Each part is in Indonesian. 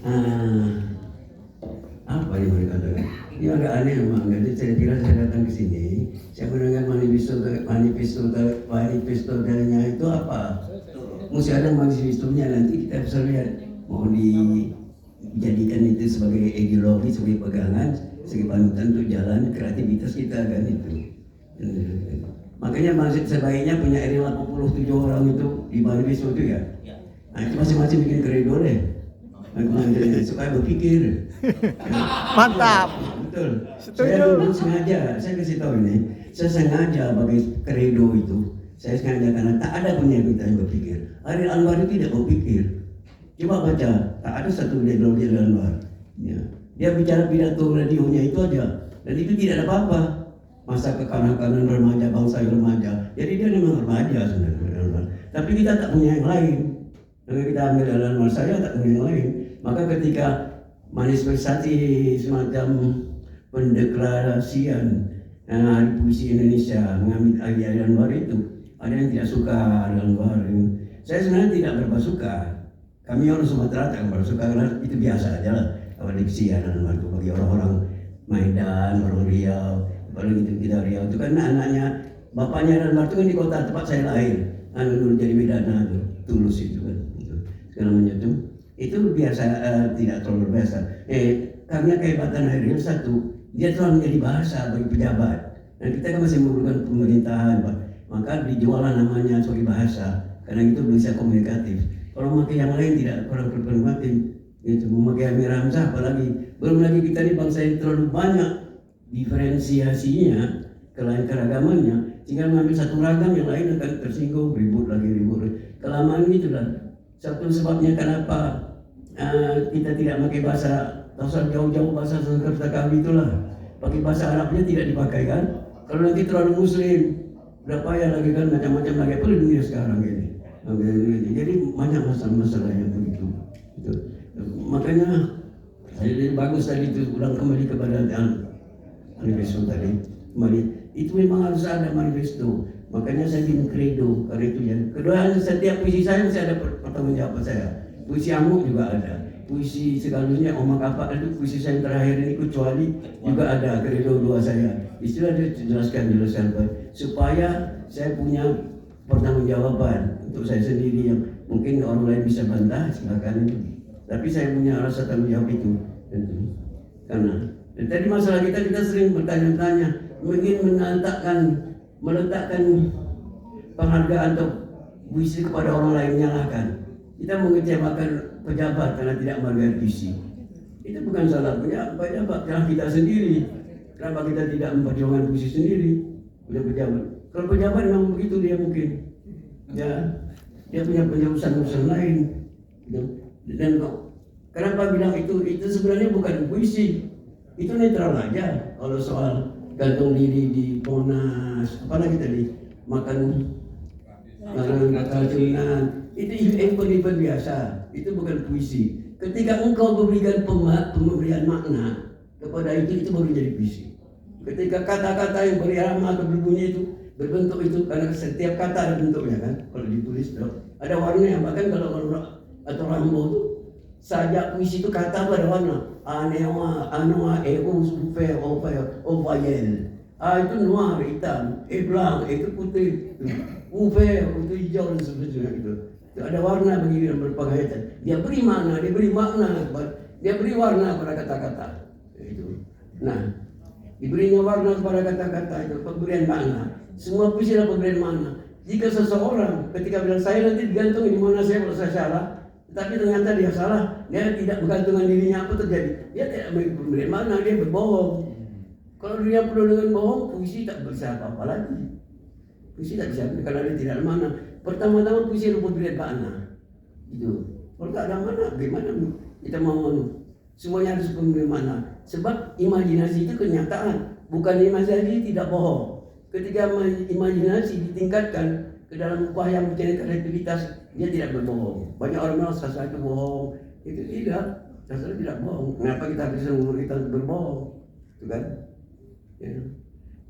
ah, apa yang mereka katakan? Ini agak aneh memang. Jadi saya kira saya datang ke sini, saya mendengar manifesto-nya itu apa? Mesti ada manifestonya, nanti kita bisa lihat mau dijadikan itu sebagai ideologi, sebagai pegangan, sebagai panutan untuk jalan kreativitas kita kan itu. Makanya sebaiknya punya RI 87 orang itu di manifesto itu ya. Nah itu masing-masing bikin kredo deh. Supaya berpikir. Mantap. Betul. Setuju. Saya dulu sengaja, saya kasih tahu ini, saya sengaja bagi kredo itu. Saya sengaja karena tak ada punya kita yang berpikir. Ariel Anwar itu tidak berpikir. Coba baca, tak ada satu ideologi Ariel Anwar. Ya. Dia bicara pidato radionya itu aja, dan itu tidak ada apa-apa. Masa kekanak-kanakan remaja, bangsa remaja. Jadi dia memang remaja sebenarnya. Tapi kita tak punya yang lain. Kalau kita ambil Ariel Anwar, saya tak punya yang lain. Maka ketika manifestasi semacam pendeklarasian Hari Puisi Indonesia mengambil Ariel Anwar itu, ada yang tidak suka Ariel Anwar. Saya sebenarnya tidak berapa suka. Kami orang Sumatera tak berapa suka karena itu biasa aja lah. Kalau diksi Ariel Anwar itu bagi orang-orang Medan, orang Riau, apalagi itu kita Riau itu kan anaknya, bapaknya Ariel Anwar itu kan di kota tempat saya lahir. Dulu jadi Medana tuh, Tulus itu kan. Segala macam itu biasa, tidak terlalu biasa. Karena kehebatan Ariel satu, dia telah menjadi bahasa bagi pejabat. Dan kita kan masih memerlukan pemerintahan, Pak. Maka dijuallah namanya sebagai bahasa, karena itu bisa komunikatif. Kalau memakai yang lain tidak kurang komunikatif. Itu memakai Amir Hamzah apalagi. Belum lagi kita ini bangsa yang terlalu banyak diferensiasinya, keragamannya, sehingga mengambil satu ragam yang lain akan tersinggung, ribut lagi. Kelamaan itulah satu sebabnya kenapa kita tidak pakai bahasa asal jauh-jauh bahasa Sanskerta kami itulah. Pakai bahasa Arabnya tidak dipakai kan. Kalau nanti terlalu muslim, udah payah lagi kan, macam-macam lagi. Apa di dunia sekarang ini. Jadi banyak masalah-masalah yang begitu. Gitu. Makanya jadi bagus tadi itu ulang kembali kepada manifesto tadi. Kembali itu memang harus ada manifesto. Makanya saya bikin kredo karena itu ya. Kedua, setiap puisi saya mesti ada pertanggungjawab saya. Puisi Amuk juga ada. Puisi segalanya Omak Apa itu puisi saya yang terakhir ini kecuali juga ada kredo dua saya. Istilah dia jelaskan supaya saya punya pertanggungjawaban untuk saya sendiri yang mungkin orang lain bisa bantah silakan itu. Tapi saya punya rasa tanggung jawab itu. Karena dan tadi masalah kita sering bertanya-tanya, ingin meletakkan penghargaan atau puisi kepada orang lain, menyalahkan. Kita mengecewakan pejabat karena tidak menghargai puisi. Itu bukan salah pejabat, salah kita sendiri. Kenapa kita tidak memperjuangkan puisi sendiri? Udah pejabat. Kalau pejabat memang begitu dia mungkin. Ya, dia punya urusan lain. Dan kenapa bilang itu sebenarnya bukan puisi. Itu netral aja. Kalau soal gantung diri di Monas, apalagi tadi makan keracunan, itu event biasa, itu bukan puisi. Ketika engkau memberikan pemberian makna kepada itu baru jadi puisi. Ketika kata-kata yang berirama atau berbunyi itu berbentuk itu, karena setiap kata ada bentuknya kan, kalau ditulis ada warnanya. Bahkan kalau atau Rambo itu saja puisi itu kata pada warna anoa supe ovayel. Itu noir hitam, blanc itu putih, uve itu hijau dan sebagainya itu. Ada warna begini dan berpakaian. Dia beri makna, dia beri warna pada kata-kata. Itu. Nah, diberinya warna pada kata-kata itu pemberian makna. Semua puisi adalah pemberian makna. Jika seseorang ketika bilang saya nanti digantung di mana saya kalau saya salah, tapi ternyata dia salah, dia tidak bergantungan dirinya, apa terjadi? Dia tidak memberi makna, dia berbohong. Kalau dia penuh dengan bohong, puisi tak bisa apa-apa lagi. Puisi tak bisa karena dia tidak ada makna. Pertama-tama puisi itu pemberian makna. Itu. Kalau tak ada makna, bagaimana kita mau semuanya harus pemberian makna. Sebab imajinasi itu kenyataan, bukan imajinasi tidak bohong. Ketika imajinasi ditingkatkan ke dalam upaya mencari kreativitas, dia tidak berbohong. Banyak orang bilang sastra itu bohong. Itu tidak, sastra tidak bohong. Kenapa kita bisa kita berbohong? Itu kan? Ya.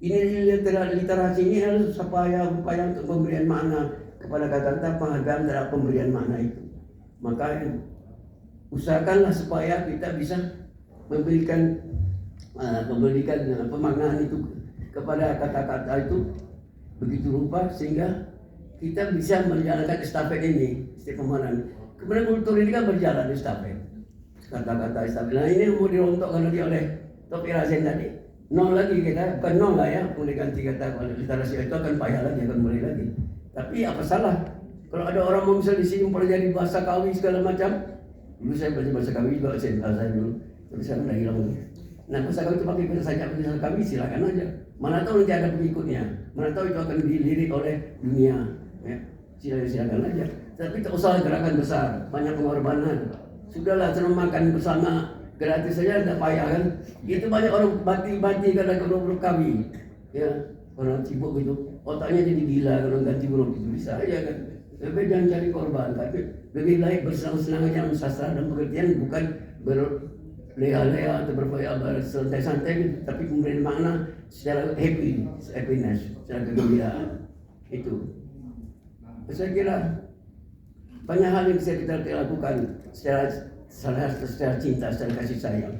Ini literasi ini harus upaya untuk pemberian makna kepada kata-kata, penghargaan terhadap pemberian makna itu. Maka usahakanlah supaya kita bisa memberikan pemaknaan itu kepada kata-kata itu begitu rupa sehingga kita bisa menjalankan estafet ini setiap kemarin. Kemudian kultur ini kan berjalan estafet, kata-kata estafet. Nah ini yang mau dirontokkan lagi oleh Taufiq Razin tadi. Nol lagi kita, bukan nol lah ya, boleh ganti kata kalau literasi itu akan payah lagi, akan mulai lagi. Tapi apa salah kalau ada orang mau misalnya di sini mempelajari bahasa Kawi segala macam. Dulu saya belajar bahasa Kawi juga, saya dulu, tapi sekarang udah hilang. Nah bahasa Kawi itu pakai bahasa Kawi silakan aja. Mana tahu nanti ada pengikutnya, mana tahu itu akan dilirik oleh dunia. Ya, silakan aja. Tapi tak usah gerakan besar, banyak pengorbanan. Sudahlah senang makan bersama, gratis saja tidak payah kan. Itu banyak orang mati karena kedua Kawi. Ya, orang sibuk gitu, otaknya jadi gila kalau ganti buruk itu bisa aja kan. Tapi jangan cari korban, tapi lebih baik bersenang-senang aja sastra dan pengertian, bukan berleha-leha atau bersantai-santai gitu, tapi memberi makna secara happiness, secara kegembiraan. Itu. Saya kira banyak hal yang bisa kita lakukan secara cinta, secara kasih sayang.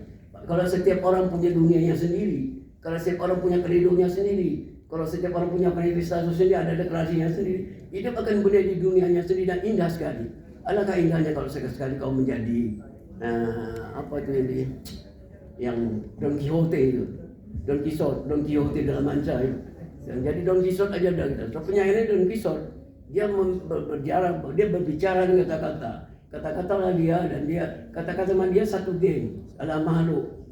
Kalau setiap orang punya dunianya sendiri, kalau setiap orang punya keridunya sendiri, kalau setiap orang punya manifestasi sendiri, ada deklarasinya sendiri, hidup akan boleh di dunianya sendiri dan indah sekali. Alangkah indahnya kalau sekali kau menjadi apa itu yang Don Quixote itu, Don Quixote dalam Manca itu. Dan jadi Don Quixote aja dah kita. So, penyairnya Don Quixote, dia berbicara dengan kata-kata lah dia, dan dia kata-kata sama dia satu geng, ada makhluk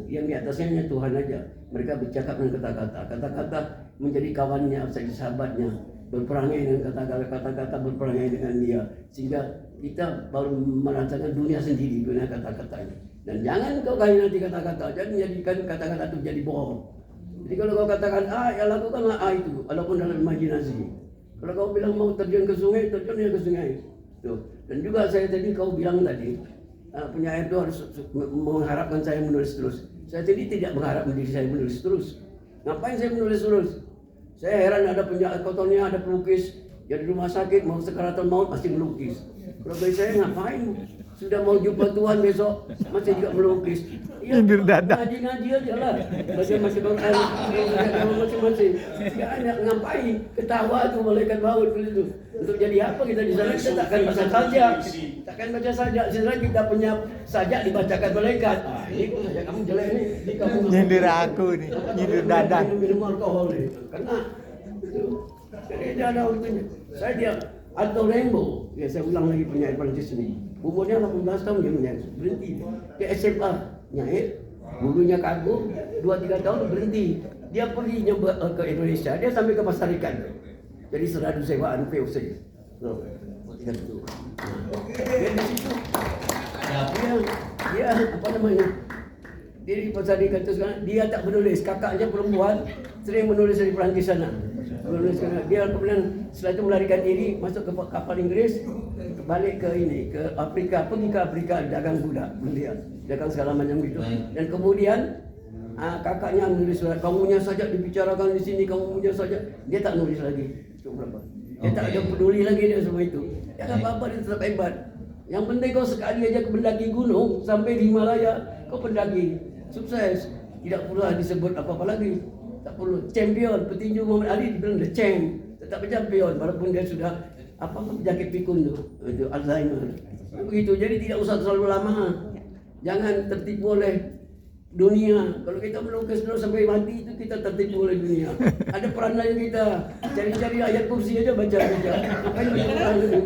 yang di atasnya Tuhan aja. Mereka bercakap dengan kata-kata menjadi kawannya, menjadi sahabatnya, berperangai dengan kata-kata berperangai dengan dia, sehingga kita baru merasakan dunia sendiri dengan kata-katanya. Dan jangan kau kain nanti kata-kata, jangan menjadikan kata-kata itu jadi bohong. Jadi kalau kau katakan A, ya lakukanlah A itu, walaupun dalam imajinasi. Kalau kau bilang mau terjun ke sungai, terjunnya ke sungai. Tuh. Dan juga saya tadi kau bilang tadi, penyair itu harus mengharapkan saya menulis terus. Saya tadi tidak mengharap diri saya menulis terus. Ngapain saya menulis terus? Saya heran ada penjahat kotornya, ada pelukis yang di rumah sakit mau sekaratul maut pasti melukis. Kalau bagi saya ngapain? Sudah mau jumpa Tuhan besok masih juga melukis. Iya, ngaji aja lah. Baca masing-masing masing-masing. Enggak ada ngapain? Ketawa tuh malaikat maut itu. Untuk jadi apa kita di sana? Kita takkan baca sajak. Takkan baca sajak. Sebenarnya kita punya sajak dibacakan malaikat. Ini kok sajak kamu jelek nih. Nyindir aku nih, nyindir Dadan. Minum alkohol nih. Karena itu. Jadi tidak ada waktunya. Saya dia Alto Rainbow. Ya saya ulang lagi penyair Prancis ini. Umurnya 18 tahun dia menyair. Berhenti. Dia SMA nyair. Gurunya kagum. 2-3 tahun berhenti. Dia pergi nyoba ke Indonesia. Dia sampai ke Pasar Ikan. Jadi seradu sewaan VOC. Loh, dia di situ. Dia apa namanya? Dia di Pasar Ikan itu sekarang. Dia tak menulis. Kakaknya perempuan sering menulis di Perancis sana. Dia kemudian setelah itu melarikan diri masuk ke kapal Inggris, balik ke Afrika, pergi ke Afrika dagang budak, dagang segala macam gitu. Dan kemudian kakaknya menulis surat, kamunya saja dibicarakan di sini, kamunya saja. Dia tak nulis lagi. Itu berapa? Dia tak ada peduli lagi dia semua itu. Ya tak apa-apa, dia tetap hebat. Yang penting kau sekali aja mendaki gunung sampai di Himalaya, kau pendaki sukses. Tidak perlu disebut apa-apa lagi. Tak perlu champion, petinju Muhammad Ali dibilang the champ, tetap champion walaupun dia sudah penyakit pikun itu Alzheimer. Begitu, jadi tidak usah terlalu lama. Jangan tertipu oleh dunia. Kalau kita melukis dulu sampai mati itu kita tertipu oleh dunia. Ada perannya kita. Cari-cari ayat kursi aja baca. Ngapain baca Quran itu?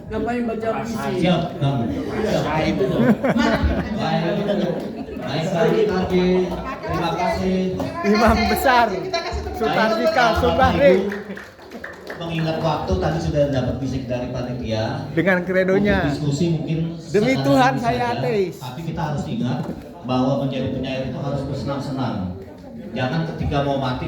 Ngapain baca puisi? Siap, kamu. Itu tuh. Baik sekali Kaki. Terima kasih. Imam besar Sutartika Subahri Mengingat waktu tadi sudah dapat bisik dari panitia dengan kredonya. untuk diskusi mungkin Demi sekarang Tuhan saja, saya ateis. tapi kita harus ingat bahwa menjadi penyair itu harus bersenang-senang. Jangan ketika mau mati